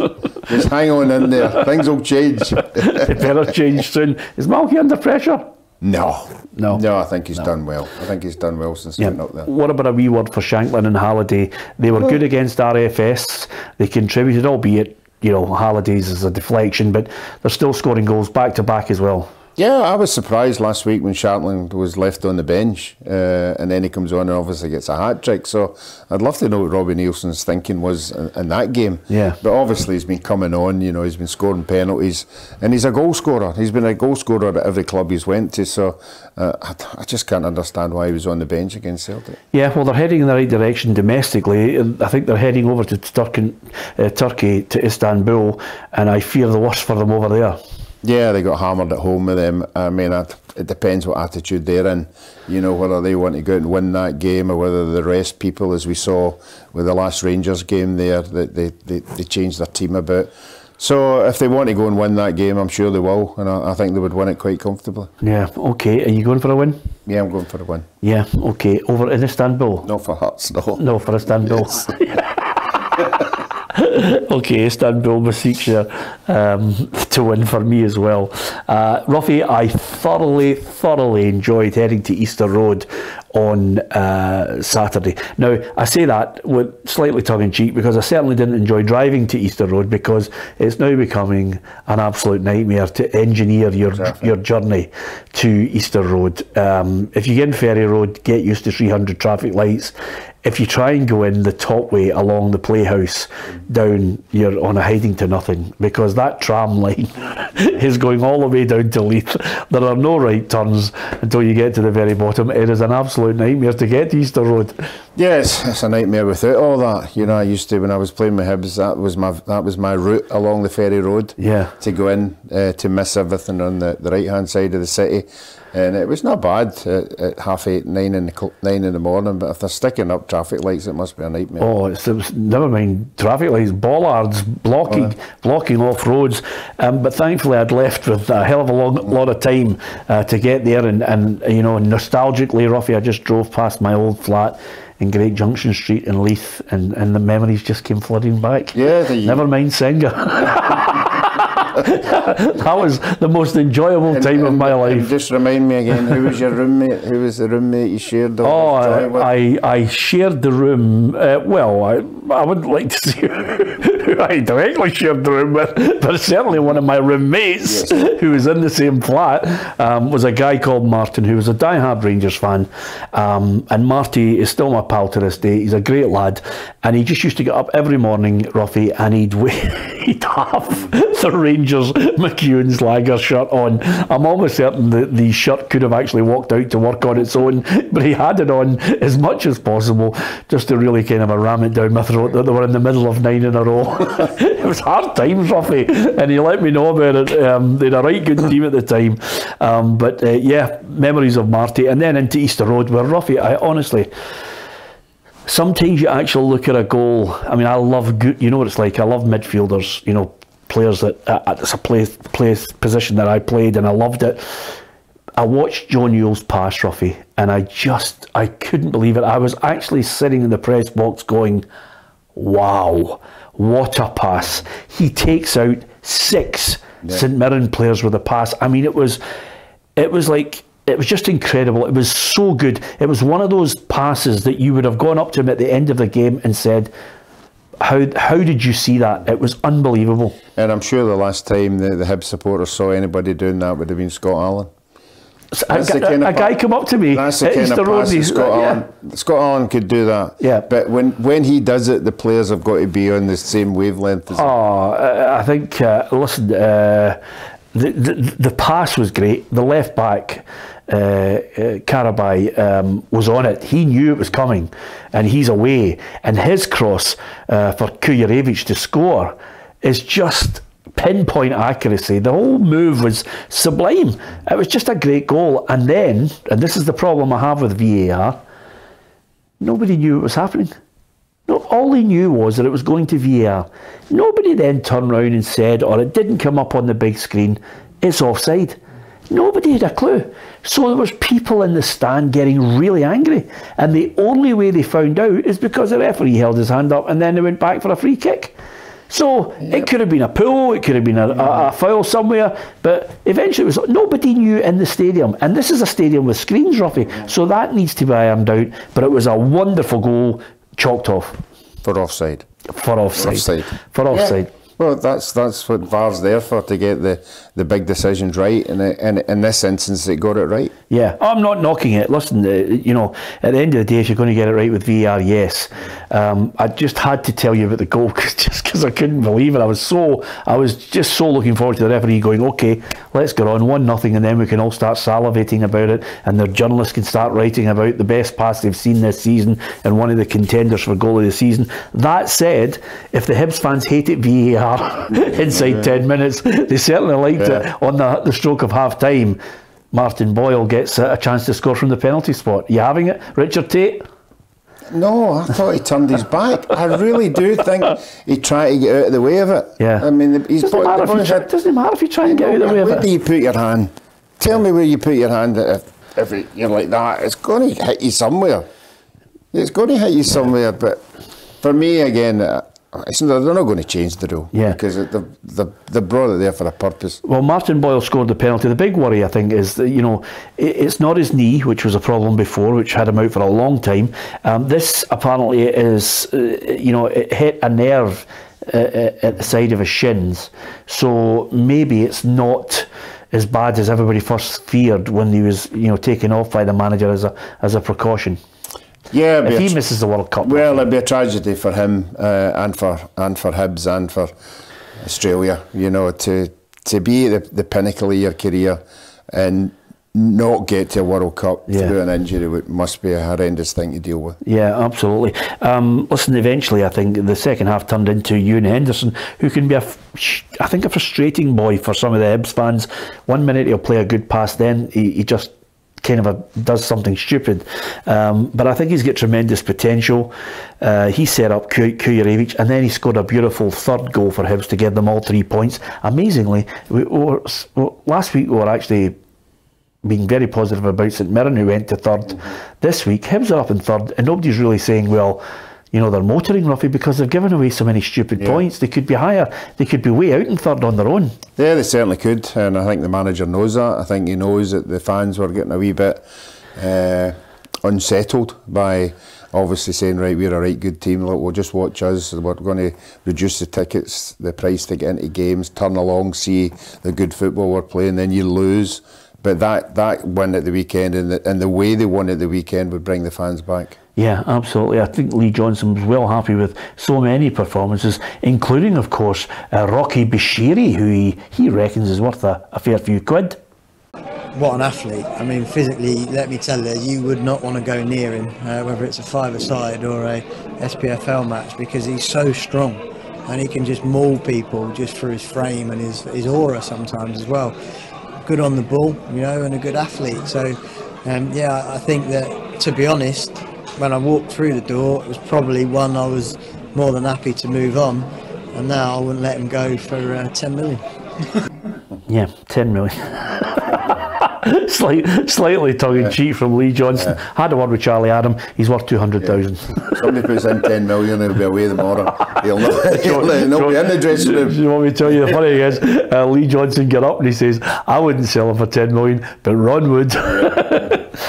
Just hang on in there. Things will change. They better change soon. Is Malky under pressure? No. I think he's done well. I think he's done well since getting up there. What about a wee word for Shanklin and Halliday? They were good against RFS. They contributed, albeit, you know, Halliday's is a deflection, but they're still scoring goals back to back as well. Yeah, I was surprised last week when Shanklin was left on the bench, and then he comes on and obviously gets a hat-trick. So I'd love to know what Robbie Nielsen's thinking was in that game. Yeah. But obviously he's been coming on, you know, he's been scoring penalties, and he's a goal scorer. He's been a goal scorer at every club he's went to, so I just can't understand why he was on the bench against Celtic. Yeah, well, they're heading in the right direction domestically. I think they're heading over to Turkey, to Istanbul, and I fear the worst for them over there. Yeah, they got hammered at home with them. I mean, it depends what attitude they're in. You know, whether they want to go out and win that game or whether they rest people, as we saw with the last Rangers game there, that they changed their team about. So if they want to go and win that game, I'm sure they will, and I think they would win it quite comfortably. Yeah, okay. Are you going for a win? Yeah, I'm going for a win. Yeah, okay. Over in Istanbul? Not for Hearts, no. No, for Istanbul. Yes. Okay, Istanbul Besiktas to win for me as well. Ruffy, I thoroughly enjoyed heading to Easter Road on Saturday. Now, I say that with slightly tongue-in-cheek because I certainly didn't enjoy driving to Easter Road because it's now becoming an absolute nightmare to engineer your journey to Easter Road. If you get in Ferry Road, get used to 300 traffic lights. If you try and go in the top way along the Playhouse down, you're on a hiding to nothing because that tram line is going all the way down to Leith. There are no right turns until you get to the very bottom. It is an absolute nightmare to get to Easter Road. Yes, it's a nightmare without all that. You know, I used to, when I was playing with Hibs, that was my route along the Ferry Road. Yeah. To go in, to miss everything on the right-hand side of the city. And it was not bad at 8:30, 9 in the morning, but if they're sticking up traffic lights, it must be a nightmare. Oh, it's never mind traffic lights, bollards blocking off roads. But thankfully, I'd left with a hell of a lot of time to get there, and you know, nostalgically, Ruffy, I just drove past my old flat in Great Junction Street in Leith, and the memories just came flooding back. Yeah, never mind Senga. That was the most enjoyable time of my life. Just remind me again, who was your roommate? Who was the roommate you shared the with? I shared the room, well, I wouldn't like to say who I directly shared the room with, but certainly one of my roommates, yes, who was in the same flat, was a guy called Martin, who was a die-hard Rangers fan, and Marty is still my pal to this day. He's a great lad, and he just used to get up every morning, Ruffy, and he'd have the Rangers McEwen's lager shirt on. I'm almost certain that the shirt could have actually walked out to work on its own, but he had it on as much as possible just to really kind of ram it down my throat that they were in the middle of 9 in a row. It was hard times, Ruffy, and he let me know about it. They had a right good team at the time. But yeah, memories of Marty. And then into Easter Road, where Ruffy, I honestly, sometimes you actually look at a goal. I mean, I love good, you know what it's like. I love midfielders, you know, players that it's a position that I played, and I loved it. I watched John Yule's pass, Ruffy, and I couldn't believe it. I was actually sitting in the press box going, wow, what a pass. He takes out 6 St Mirren players with a pass. I mean, it was just incredible. It was so good. It was one of those passes that you would have gone up to him at the end of the game and said, how did you see that? It was unbelievable. And I'm sure the last time the Hibs supporters saw anybody doing that would have been Scott Allen. A guy come up to me that's the at kind Easter of Road. pass Scott Allen could do that. Yeah. But when he does it, the players have got to be on the same wavelength as him. I think, listen, the pass was great. The left back, Karabay, was on it. He knew it was coming, and he's away. And his cross for Kujarevich to score is just pinpoint accuracy. The whole move was sublime. It was just a great goal. And then, and this is the problem I have with VAR, nobody knew it was happening. No, all they knew was that it was going to VAR. Nobody then turned around and said, or it didn't come up on the big screen, it's offside. Nobody had a clue. So there was people in the stand getting really angry. And the only way they found out is because the referee held his hand up and then they went back for a free kick. So it could have been a pull, it could have been a foul somewhere, but eventually it was nobody knew in the stadium. And this is a stadium with screens, Ruffy, so that needs to be ironed out. But it was a wonderful goal, chalked off. For offside. For offside. For offside. Yeah. Well, that's what VAR's there for, to get the big decisions right, and in this instance, it got it right. Yeah, I'm not knocking it. Listen, you know, at the end of the day, if you're going to get it right with VAR, yes. I just had to tell you about the goal because I couldn't believe it. I was just so looking forward to the referee going, okay, let's get on 1-0, and then we can all start salivating about it, and the journalists can start writing about the best pass they've seen this season and one of the contenders for goal of the season. That said, if the Hibs fans hated VAR inside 10 minutes, they certainly liked it on the stroke of half time. Martin Boyle gets a chance to score from the penalty spot. You having it, Richard Tate? No, I thought he turned his back. I really do think he tried to get out of the way of it. Yeah. I mean, doesn't matter if you try and get out of the way of it. Where do you put your hand? Tell me where you put your hand. If you're like that, it's going to hit you somewhere. It's going to hit you somewhere. But for me, again, they're not going to change the rule, because they brought it there for a purpose. Well, Martin Boyle scored the penalty. The big worry, I think, is that, you know, it's not his knee, which was a problem before, which had him out for a long time. This apparently is, you know, it hit a nerve at the side of his shins, so maybe it's not as bad as everybody first feared when he was, you know, taken off by the manager as a precaution. Yeah, if he misses the World Cup, well, it'd be a tragedy for him and for Hibs and for Australia. You know, to be at the pinnacle of your career and not get to a World Cup through an injury must be a horrendous thing to deal with. Yeah, absolutely. Listen, eventually, I think the second half turned into Ewan Henderson, who can be I think a frustrating boy for some of the Hibs fans. 1 minute he'll play a good pass, then he just kind of does something stupid, but I think he's got tremendous potential. He set up Kujarevic, and then he scored a beautiful third goal for Hibs to give them all 3 points. Amazingly, last week we were actually being very positive about St Mirren, who went to third. This week Hibs are up in third, and nobody's really saying, well, you know, they're motoring, Ruffy, because they've given away so many stupid points. They could be higher. They could be way out in third on their own. Yeah, they certainly could, and I think the manager knows that. I think he knows that the fans were getting a wee bit unsettled by obviously saying, right, we're a right good team, look, we'll just watch us, we're going to reduce the tickets, the price to get into games, turn along, see the good football we're playing, then you lose. But that win at the weekend and the way they won at the weekend would bring the fans back. Yeah, absolutely. I think Lee Johnson was well happy with so many performances, including, of course, Rocky Bashiri, who he reckons is worth a fair few quid. What an athlete. I mean, physically, let me tell you, you would not want to go near him, whether it's a five-a-side or a SPFL match, because he's so strong and he can just maul people just through his frame and his aura sometimes as well. Good on the ball, you know, and a good athlete. So, yeah, I think that, to be honest, when I walked through the door, it was probably one I was more than happy to move on, and now I wouldn't let him go for 10 million. Yeah, 10 million. Slightly tongue-in-cheek from Lee Johnson. Had a word with Charlie Adam. He's worth 200,000. Somebody puts in 10 million, he'll be away tomorrow. He'll not be in the dressing room. You want me to tell you, the funny thing is, Lee Johnson got up and he says, I wouldn't sell him for 10 million, but Ron would.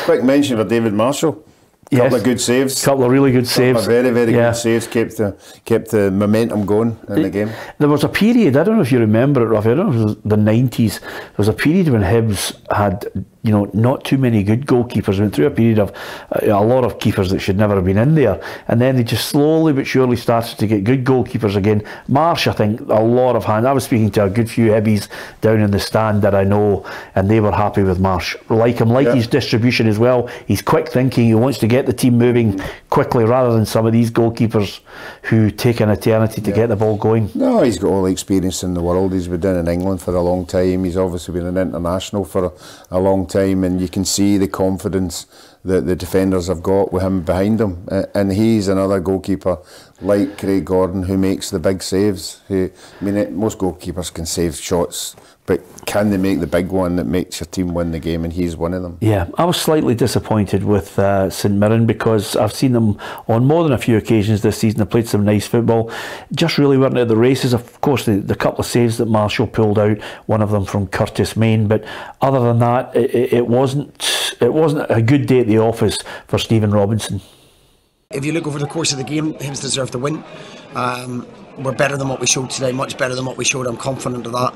Quick mention for David Marshall. Couple of good saves. Couple of really good saves. Very, very good saves. Kept the momentum going in the game. There was a period, I don't know if you remember it, Ruffy, I don't know if it was the 90s, there was a period when Hibs had, you know, not too many good goalkeepers. Went through a period of a lot of keepers that should never have been in there, and then they just slowly but surely started to get good goalkeepers again. Marsh, I think, a lot of hands. I was speaking to a good few Hibbies down in the stand that I know, and they were happy with Marsh. Like him, his distribution as well. He's quick thinking. He wants to get the team moving quickly rather than some of these goalkeepers who take an eternity to get the ball going. No, he's got all the experience in the world. He's been down in England for a long time. He's obviously been an international for a long time, and you can see the confidence that the defenders have got with him behind him, and he's another goalkeeper like Craig Gordon, who makes the big saves. Most goalkeepers can save shots, but can they make the big one that makes your team win the game? And he's one of them. Yeah, I was slightly disappointed with St Mirren because I've seen them on more than a few occasions this season. They played some nice football, just really weren't at the races. Of course, the couple of saves that Marshall pulled out, one of them from Curtis Main, but other than that, it wasn't a good day at the office for Stephen Robinson. If you look over the course of the game, Hibs deserve to win. We're better than what we showed today, much better than what we showed. I'm confident of that,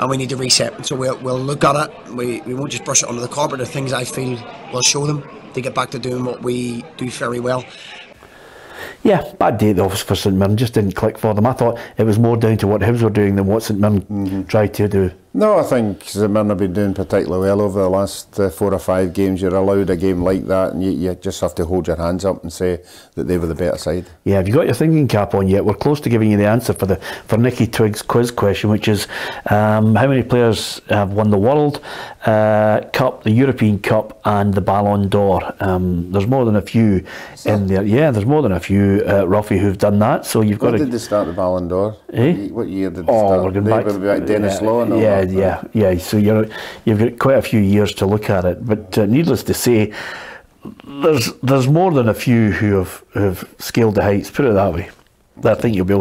and we need to reset. So we'll look at it. We won't just brush it under the carpet. The things I feel will show them to get back to doing what we do very well. Yeah, bad day at the office for St Mirren, just didn't click for them. I thought it was more down to what Hibs were doing than what St Mirren tried to do. No, I think St Mirren have been doing particularly well over the last 4 or 5 games. You're allowed a game like that, and you just have to hold your hands up and say that they were the better side. Yeah, have you got your thinking cap on yet? We're close to giving you the answer for Nicky Twiggs' quiz question, which is how many players have won the World Cup, the European Cup, and the Ballon d'Or? There's more than a few in there. Yeah, there's more than a few, Ruffy, who've done that. So you've got. When did they start the Ballon d'Or? Eh? What year did they start? We're going back to Dennis Law. Yeah. So you've got quite a few years to look at it. But needless to say, there's more than a few who have scaled the heights. Put it that way. I think you'll be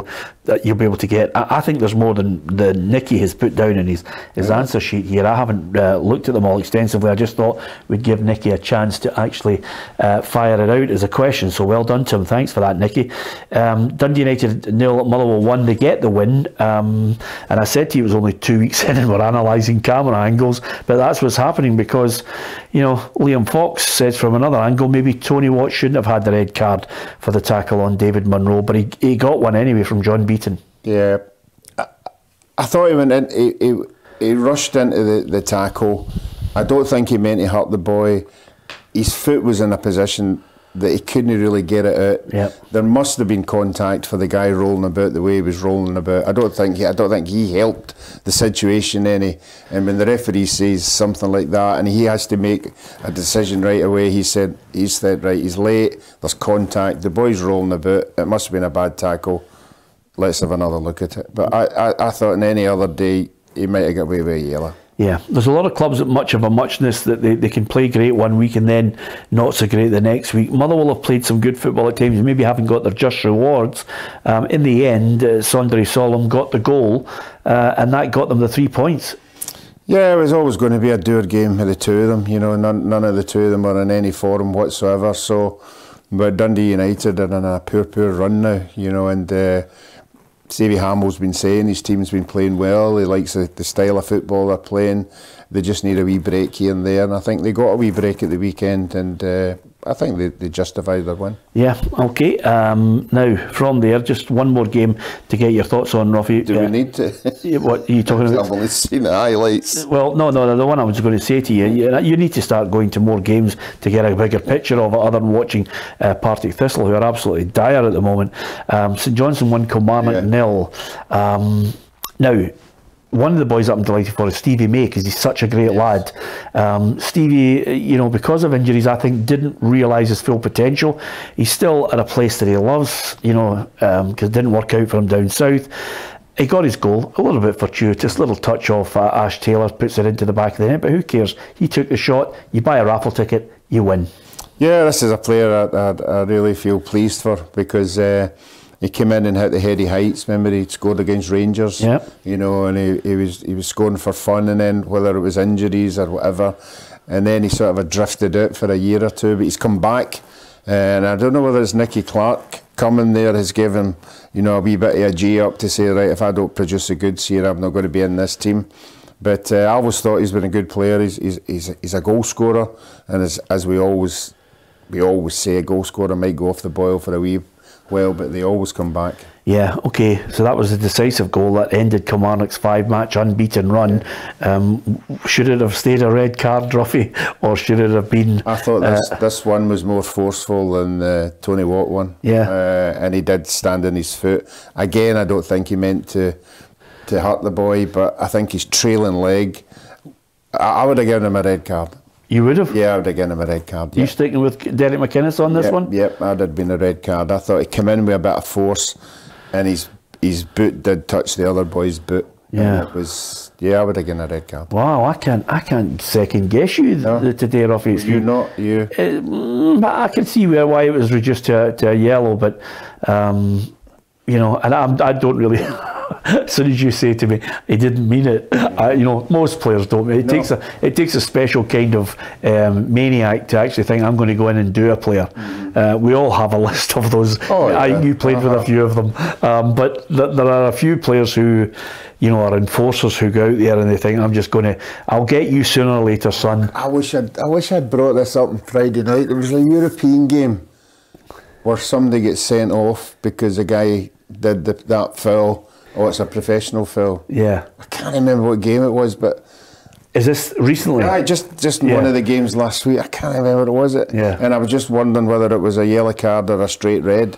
able to get. I think there's more than Nicky has put down in his answer sheet here. I haven't looked at them all extensively. I just thought we'd give Nicky a chance to actually fire it out as a question. So well done to him. Thanks for that, Nicky. Dundee United 0, Motherwell 1. They get the win. And I said to you it was only 2 weeks in and we're analysing camera angles, but that's what's happening because, Liam Fox says from another angle maybe Tony Watt shouldn't have had the red card for the tackle on David Munro, but he got one anyway from John Beaton. Yeah, I thought he went in. He rushed into the tackle. I don't think he meant to hurt the boy. His foot was in a position that he couldn't really get it out. Yep. There must have been contact for the guy rolling about the way he was rolling about. I don't think he helped the situation any. And when the referee says something like that, and he has to make a decision right away, he said right, he's late. There's contact. The boy's rolling about. It must have been a bad tackle. Let's have another look at it. But I thought in any other day he might have got away with a yellow. Yeah, there's a lot of clubs at much of a muchness that they can play great one week and then not so great the next week. Motherwell have played some good football at times, maybe haven't got their just rewards. In the end, Sondre Solom got the goal and that got them the 3 points. Yeah, it was always going to be a dour game with the two of them. None of the two of them were in any form whatsoever. So, but Dundee United are in a poor run now, and Stevie Hamill's been saying his team's been playing well. He likes the style of football they're playing. They just need a wee break here and there, and I think they got a wee break at the weekend, and I think they justified their win. Yeah, okay. Now, from there, just one more game to get your thoughts on, Ruffy. Do we need to? What are you talking about? I've only seen the highlights. Well, no, the one I was going to say to you need to start going to more games to get a bigger picture of it, other than watching Partick Thistle, who are absolutely dire at the moment. St Johnstone won, Kilmarnock 0. Now, one of the boys that I'm delighted for is Stevie May, because he's such a great lad. Stevie, because of injuries, I think didn't realise his full potential. He's still at a place that he loves, because it didn't work out for him down south. He got his goal, a little bit fortuitous, little touch off Ash Taylor, puts it into the back of the net, but who cares? He took the shot, you buy a raffle ticket, you win. Yeah, this is a player I really feel pleased for, because he came in and hit the heady heights. Remember, he scored against Rangers. Yeah. And he was scoring for fun, and then whether it was injuries or whatever, and then he sort of drifted out for a year or two. But he's come back, and I don't know whether it's Nicky Clark coming there has given a wee bit of a G up to say, right, if I don't produce the goods here, I'm not going to be in this team. But I always thought he's been a good player. He's a goal scorer, and as we always say, a goal scorer might go off the boil for a wee while, but they always come back. Yeah, okay, so that was a decisive goal that ended Kilmarnock's 5-match unbeaten run. Should it have stayed a red card, Ruffy, or should it have been... I thought this one was more forceful than the Tony Watt one. Yeah. And he did stand on his foot. Again, I don't think he meant to hurt the boy, but I think his trailing leg, I would have given him a red card. You would have? Yeah, I would have given him a red card. Yeah. You sticking with Derek McInnes on this one? Yep, I'd have been a red card. I thought he came in with a bit of force, and his boot did touch the other boy's boot. Yeah, it was. Yeah, I would have given a red card. Wow, I can't second guess you today, Ruffy. You're not you. But I can see why it was reduced to a yellow, but you know, and I don't really. As soon as you say to me, he didn't mean it, you know, most players don't. It takes a special kind of maniac to actually think I'm going to go in and do a player. We all have a list of those. You played with a few of them, but there are a few players who, you know, are enforcers who go out there and they think I'll get you sooner or later, son. I wish I'd brought this up on Friday night. There was a European game where somebody gets sent off because a guy did that foul. Oh, it's a professional foul. Yeah. I can't remember what game it was, but... Is this recently? Yeah, just one of the games last week. I can't remember what it was. Yeah. And I was just wondering whether it was a yellow card or a straight red,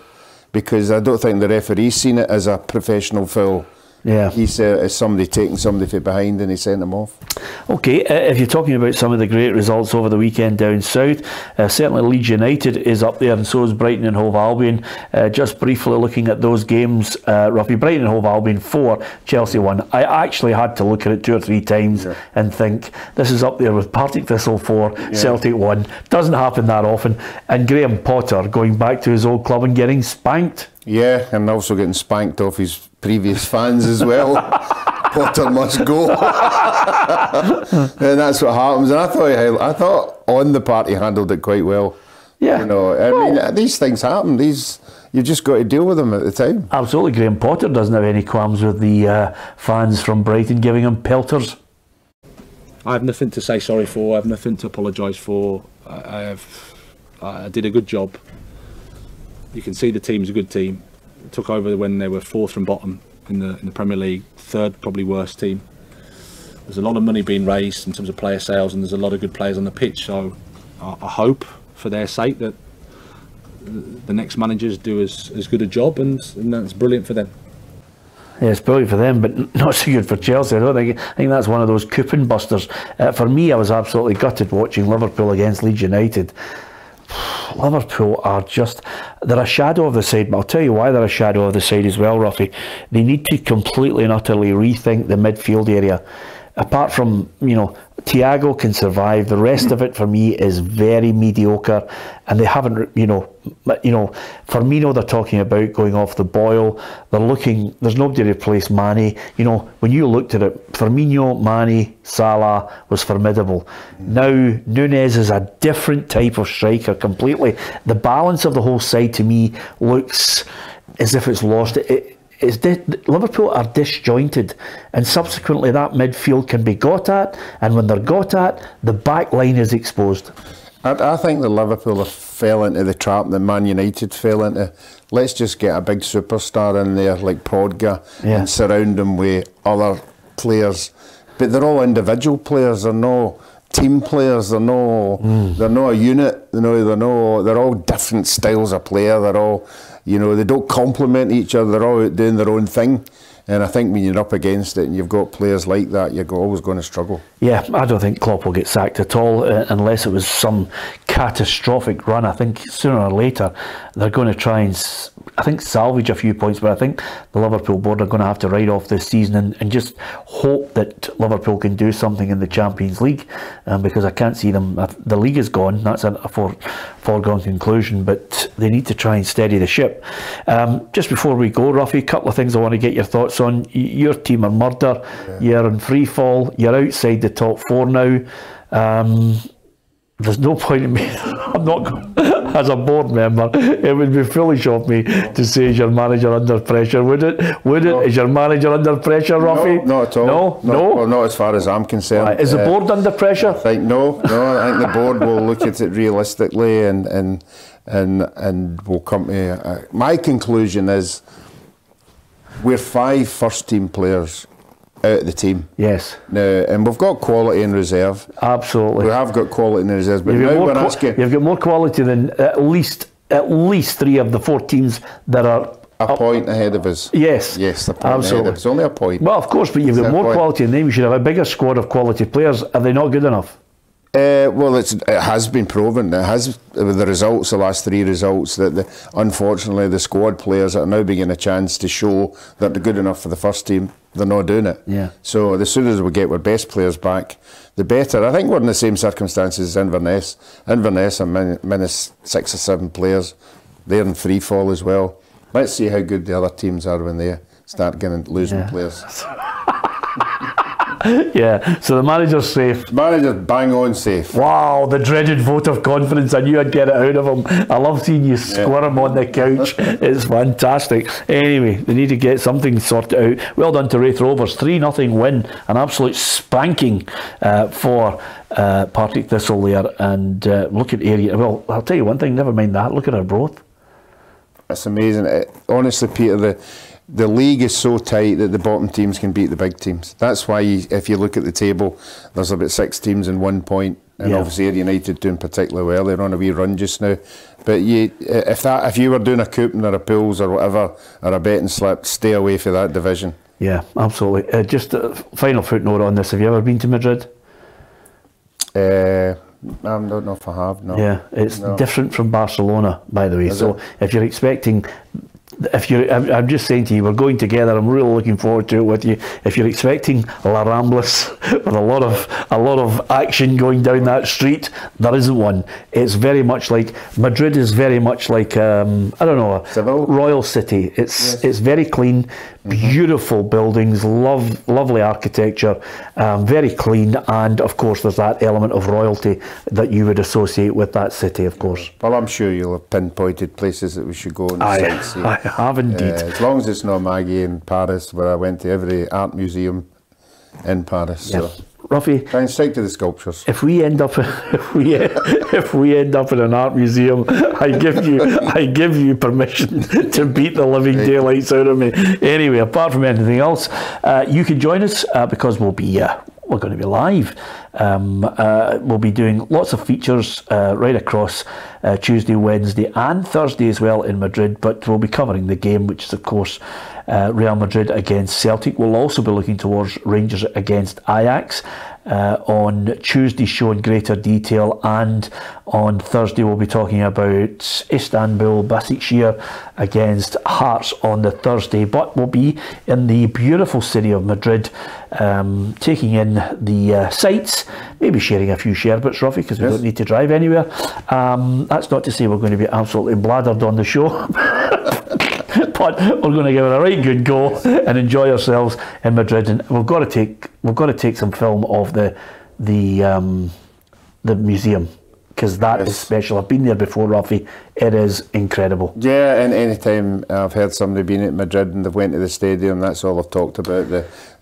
because I don't think the referee's seen it as a professional foul. Yeah. He said it's somebody taking somebody from behind and he sent him off. Okay, if you're talking about some of the great results over the weekend down south, certainly Leeds United is up there, and so is Brighton and Hove Albion. Just briefly looking at those games, Ruffy, Brighton and Hove Albion 4, Chelsea 1. I actually had to look at it 2 or 3 times and think, this is up there with Partick Thistle 4, Celtic 1. Doesn't happen that often. And Graham Potter going back to his old club and getting spanked. Yeah, and also getting spanked off his previous fans as well. Potter must go. And that's what happens. And I thought on the part he handled it quite well. Yeah. You know, I mean, these things happen. You've just got to deal with them at the time. Absolutely. Graham Potter doesn't have any qualms with the fans from Brighton giving him pelters. I have nothing to say sorry for. I have nothing to apologise for. I did a good job. You can see the team's a good team. Took over when they were 4th from bottom in the Premier League, 3rd probably worst team. There's a lot of money being raised in terms of player sales, and there's a lot of good players on the pitch. So I hope, for their sake, that the next managers do as good a job, and that's brilliant for them. Yeah, it's brilliant for them, but not so good for Chelsea. I think that's one of those coupon busters. For me, I was absolutely gutted watching Liverpool against Leeds United. Liverpool are they're a shadow of the side, but I'll tell you why they're a shadow of the side as well, Ruffy. They need to completely and utterly rethink the midfield area. Apart from, you know, Thiago can survive, the rest of it for me is very mediocre, and they haven't, you know, Firmino, they're talking about going off the boil. There's nobody to replace Mane. You know, when you looked at it, Firmino, Mane, Salah was formidable. Now Nunez is a different type of striker completely. The balance of the whole side to me looks as if it's lost. Liverpool are disjointed, and subsequently that midfield can be got at, and when they're got at, the back line is exposed. I think that Liverpool fell into the trap that Man United fell into. Let's just get a big superstar in there like Pogba and surround him with other players. But they're all individual players. They're no team players. They're no a unit. They're all different styles of player. They're all, you know, they don't complement each other. They're all doing their own thing. And I think when you're up against it and you've got players like that, you're always going to struggle. Yeah, I don't think Klopp will get sacked at all unless it was some catastrophic run. I think sooner or later they're going to try and, I think, salvage a few points, but I think the Liverpool board are going to have to write off this season and just hope that Liverpool can do something in the Champions League, because I can't see them. The league is gone. That's a foregone conclusion, but they need to try and steady the ship. Just before we go, Ruffy, a couple of things I want to get your thoughts on. Your team are murder. You're in free fall. You're outside the top 4 now. There's no point in me. I'm not, as a board member, it would be foolish of me to say, is your manager under pressure? Would it? No. Is your manager under pressure, Ruffy? No, not at all. No. Well, not as far as I'm concerned. Is the board under pressure? I think no. I think the board will look at it realistically and will come to. My conclusion is we're 5 first-team players out of the team. Yes. Now, and we've got quality in reserve. Absolutely. We have got quality in reserve. But now we're asking. You've got more quality than at least 3 of the 4 teams that are a point ahead of us. Yes. Yes, a point ahead of us. It's only a point. Well, of course, but you've got more quality than them. You should have a bigger squad of quality players. Are they not good enough? Well, it has been proven. It has, with the results, the last 3 results, that unfortunately the squad players that are now being a chance to show that they're good enough for the first team, they're not doing it. Yeah. So the sooner as we get our best players back, the better. I think we're in the same circumstances as Inverness. Inverness are minus 6 or 7 players. They're in free fall as well. Let's see how good the other teams are when they start losing players. Yeah, so the manager's safe. The manager's bang on safe. Wow, the dreaded vote of confidence. I knew I'd get it out of him. I love seeing you squirm on the couch. It's fantastic. Anyway, they need to get something sorted out. Well done to Wraith Rovers. 3-0 win. An absolute spanking for Partick Thistle there. And look at area. Well, I'll tell you one thing, never mind that. Look at our broth. It's amazing. Honestly, Peter, the league is so tight that the bottom teams can beat the big teams. That's why, if you look at the table, there's about 6 teams in 1 point, and obviously Ayr United doing particularly well. They're on a wee run just now. But if you were doing a coupon or a pools or whatever, or a betting slip, stay away from that division. Yeah, absolutely. Just a final footnote on this. Have you ever been to Madrid? I don't know if I have. No. Yeah, it's different from Barcelona, by the way. If you're expecting. I'm just saying to you, we're going together. I'm really looking forward to it with you. If you're expecting La Ramblas with a lot of action going down that street, there isn't one. It's very much like Madrid is very much like I don't know, a royal city. It's very clean, beautiful buildings, lovely architecture, very clean, and of course there's that element of royalty that you would associate with that city, of course. Well, I'm sure you'll have pinpointed places that we should go and sightsee. I have indeed. As long as it's not Maggie in Paris, where I went to every art museum in Paris. Yeah. So Ruffy, try and stick to the sculptures. If we end up in an art museum, I give you permission to beat the living daylights out of me. Anyway, apart from anything else, you can join us because we're going to be live. We'll be doing lots of features right across Tuesday, Wednesday and Thursday as well in Madrid, but we'll be covering the game, which is of course Real Madrid against Celtic. We'll also be looking towards Rangers against Ajax on Tuesday, show in greater detail, and on Thursday we'll be talking about Istanbul Başakşehir against Hearts on the Thursday. But we'll be in the beautiful city of Madrid, taking in the sights, maybe sharing a few sherbets, Ruffy, because we don't need to drive anywhere. That's not to say we're going to be absolutely bladdered on the show. But we're going to give it a right good go and enjoy ourselves in Madrid, and we've got to take some film of the museum, because that is special. I've been there before, Ruffy. It is incredible. Yeah, and any time I've heard somebody been at Madrid and they've went to the stadium, that's all I've talked about.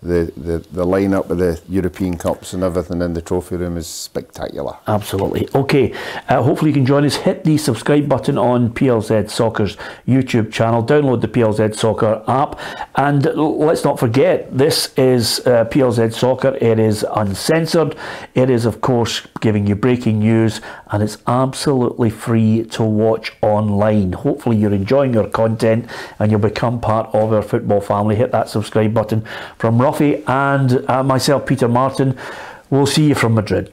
The lineup of the European Cups and everything in the trophy room is spectacular. Absolutely. Okay, hopefully you can join us. Hit the subscribe button on PLZ Soccer's YouTube channel. Download the PLZ Soccer app, and let's not forget, this is PLZ Soccer. It is uncensored. It is, of course, giving you breaking news, and it's absolutely free to watch online. Hopefully you're enjoying our content and you'll become part of our football family. Hit that subscribe button. From Ruffy and myself, Peter Martin, we'll see you from Madrid.